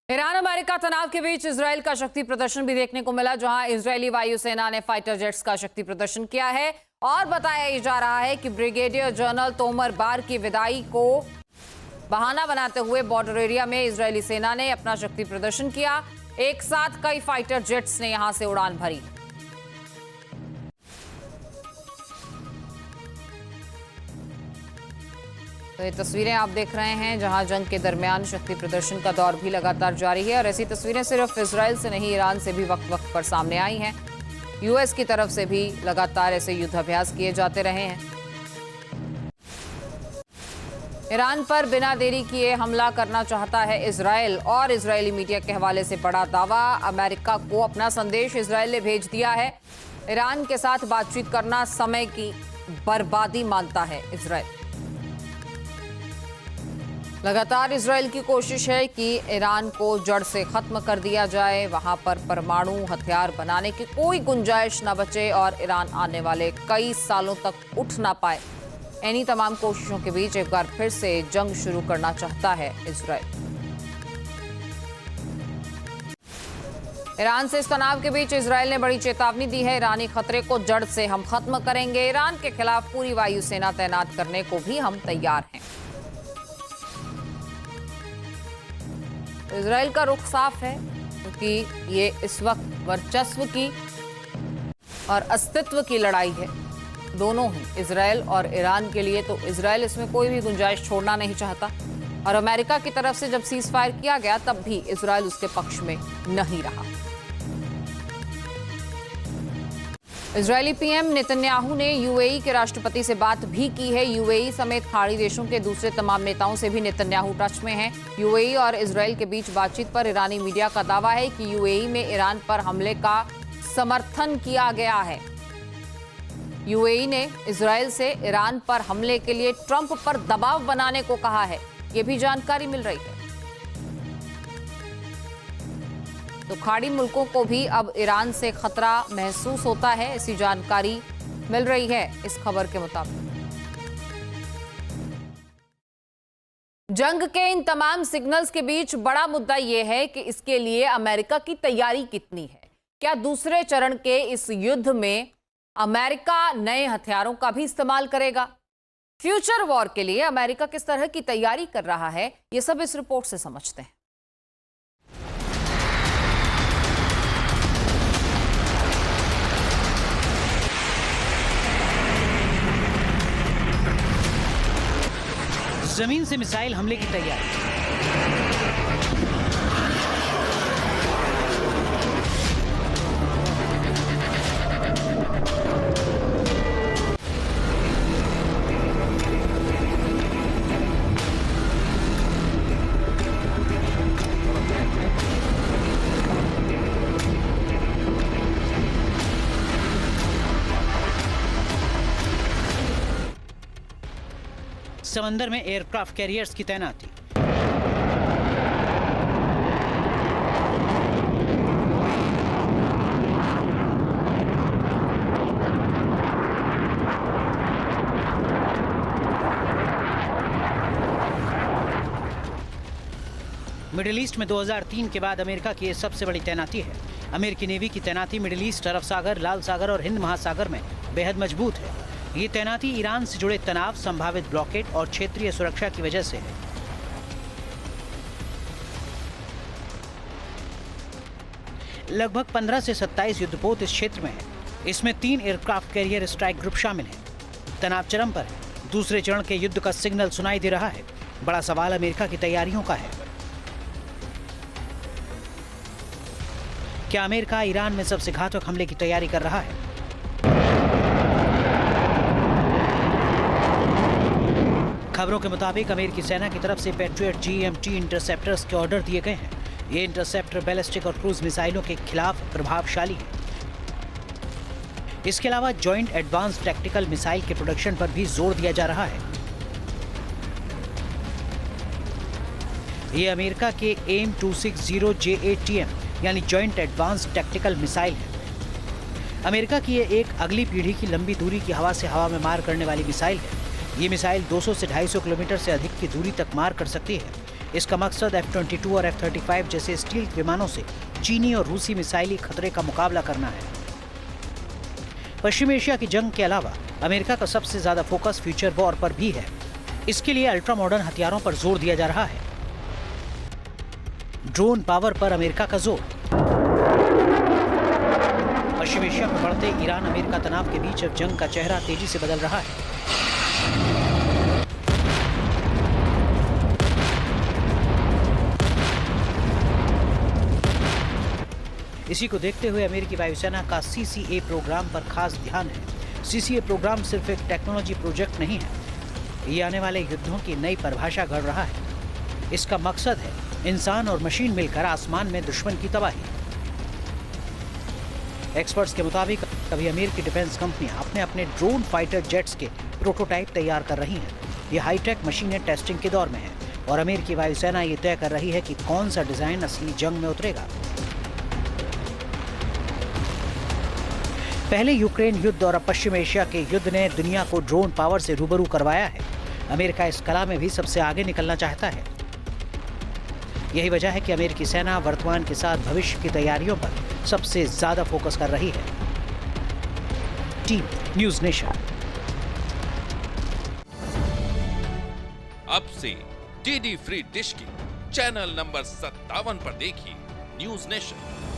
Iran America तनाव के बीच Israel का शक्ति प्रदर्शन भी देखने को मिला, जहां इजरायली वायुसेना ने फाइटर जेट्स का शक्ति प्रदर्शन किया है और बताया जा रहा है कि ब्रिगेडियर जनरल तोमर बार की विदाई को बहाना बनाते हुए बॉर्डर एरिया में इजरायली सेना ने अपना शक्ति प्रदर्शन किया। एक साथ कई फाइटर जेट्स ने यहां से उड़ान भरी। तो ये तस्वीरें आप देख रहे हैं, जहां जंग के दरमियान शक्ति प्रदर्शन का दौर भी लगातार जारी है और ऐसी तस्वीरें सिर्फ इजरायल से नहीं, ईरान से भी वक्त वक्त पर सामने आई हैं। यूएस की तरफ से भी लगातार ऐसे युद्धाभ्यास किए जाते रहे हैं। ईरान पर बिना देरी किए हमला करना चाहता है इजरायल और इजरायली मीडिया के हवाले से बड़ा दावा। अमेरिका को अपना संदेश इजरायल ने भेज दिया है। ईरान के साथ बातचीत करना समय की बर्बादी मानता है इजरायल। लगातार इजरायल की कोशिश है कि ईरान को जड़ से खत्म कर दिया जाए, वहां पर परमाणु हथियार बनाने की कोई गुंजाइश न बचे और ईरान आने वाले कई सालों तक उठ ना पाए। इन्हीं तमाम कोशिशों के बीच एक बार फिर से जंग शुरू करना चाहता है इजरायल। ईरान से इस तनाव के बीच इजरायल ने बड़ी चेतावनी दी है। ईरानी खतरे को जड़ से हम खत्म करेंगे। ईरान के खिलाफ पूरी वायुसेना तैनात करने को भी हम तैयार हैं। इजरायल का रुख साफ है, क्योंकि ये इस वक्त वर्चस्व की और अस्तित्व की लड़ाई है। दोनों ही, इजरायल और ईरान के लिए। तो इजरायल इसमें कोई भी गुंजाइश छोड़ना नहीं चाहता और अमेरिका की तरफ से जब सीज फायर किया गया तब भी इजरायल उसके पक्ष में नहीं रहा। इजरायली पीएम नेतन्याहू ने यूएई के राष्ट्रपति से बात भी की है। यूएई समेत खाड़ी देशों के दूसरे तमाम नेताओं से भी नेतन्याहू टच में हैं। यूएई और इजरायल के बीच बातचीत पर ईरानी मीडिया का दावा है कि यूएई में ईरान पर हमले का समर्थन किया गया है। यूएई ने इजरायल से ईरान पर हमले के लिए ट्रंप पर दबाव बनाने को कहा है, ये भी जानकारी मिल रही है। तो खाड़ी मुल्कों को भी अब ईरान से खतरा महसूस होता है, ऐसी जानकारी मिल रही है इस खबर के मुताबिक। जंग के इन तमाम सिग्नल्स के बीच बड़ा मुद्दा यह है कि इसके लिए अमेरिका की तैयारी कितनी है। क्या दूसरे चरण के इस युद्ध में अमेरिका नए हथियारों का भी इस्तेमाल करेगा? फ्यूचर वॉर के लिए अमेरिका किस तरह की तैयारी कर रहा है, ये सब इस रिपोर्ट से समझते हैं। जमीन से मिसाइल हमले की तैयारी। समंदर में एयरक्राफ्ट कैरियर्स की तैनाती। मिडिल ईस्ट में 2003 के बाद अमेरिका की यह सबसे बड़ी तैनाती है। अमेरिकी नेवी की तैनाती मिडिल ईस्ट, अरब सागर, लाल सागर और हिंद महासागर में बेहद मजबूत है। ये तैनाती ईरान से जुड़े तनाव, संभावित ब्लॉकेड और क्षेत्रीय सुरक्षा की वजह से है। लगभग 15 से 27 युद्धपोत इस क्षेत्र में है। इसमें 3 एयरक्राफ्ट कैरियर स्ट्राइक ग्रुप शामिल हैं। तनाव चरम पर है। दूसरे चरण के युद्ध का सिग्नल सुनाई दे रहा है। बड़ा सवाल अमेरिका की तैयारियों का है। क्या अमेरिका ईरान में सबसे घातक हमले की तैयारी कर रहा है? खबरों के मुताबिक अमेरिकी सेना की तरफ से पैट्रियट GMT इंटरसेप्टर्स के ऑर्डर दिए गए हैं। ये इंटरसेप्टर बैलिस्टिक और क्रूज मिसाइलों के खिलाफ प्रभावशाली है। इसके अलावा जॉइंट एडवांस टैक्टिकल मिसाइल के प्रोडक्शन पर भी जोर दिया जा रहा है। ये अमेरिका के AIM-260JATM यानी जॉइंट एडवांस टैक्टिकल मिसाइल है। अमेरिका की ये एक अगली पीढ़ी की लंबी दूरी की हवा से हवा में मार करने वाली मिसाइल है। ये मिसाइल 200 से 250 किलोमीटर से अधिक की दूरी तक मार कर सकती है। इसका मकसद F-22 और F-35 जैसे स्टील्थ विमानों से चीनी और रूसी मिसाइली खतरे का मुकाबला करना है। पश्चिम एशिया की जंग के अलावा अमेरिका का सबसे ज्यादा फोकस फ्यूचर वॉर पर भी है। इसके लिए अल्ट्रा मॉडर्न हथियारों पर जोर दिया जा रहा है। ड्रोन पावर पर अमेरिका का जोर। पश्चिम एशिया में बढ़ते ईरान अमेरिका तनाव के बीच अब जंग का चेहरा तेजी से बदल रहा है। इसी को देखते हुए अमेरिकी वायुसेना का CCA प्रोग्राम पर खास ध्यान है। CCA प्रोग्राम सिर्फ एक टेक्नोलॉजी प्रोजेक्ट नहीं है, ये आने वाले युद्धों की नई परिभाषा गढ़ रहा है। इसका मकसद है इंसान और मशीन मिलकर आसमान में दुश्मन की तबाही। एक्सपर्ट्स के मुताबिक अभी अमेरिकी डिफेंस कंपनियां अपने अपने ड्रोन फाइटर जेट्स के प्रोटोटाइप तैयार कर रही हैं। ये हाईटेक मशीनें टेस्टिंग के दौर में हैं और अमेरिकी वायुसेना ये तय कर रही है कि कौन सा डिजाइन असली जंग में उतरेगा। पहले यूक्रेन युद्ध और अब पश्चिम एशिया के युद्ध ने दुनिया को ड्रोन पावर से रूबरू करवाया है। अमेरिका इस कला में भी सबसे आगे निकलना चाहता है। यही वजह है कि अमेरिकी सेना वर्तमान के साथ भविष्य की तैयारियों पर सबसे ज्यादा फोकस कर रही है। Team news nation. अब से डीडी फ्री डिश की चैनल नंबर 57 पर देखिए न्यूज़ नेशन।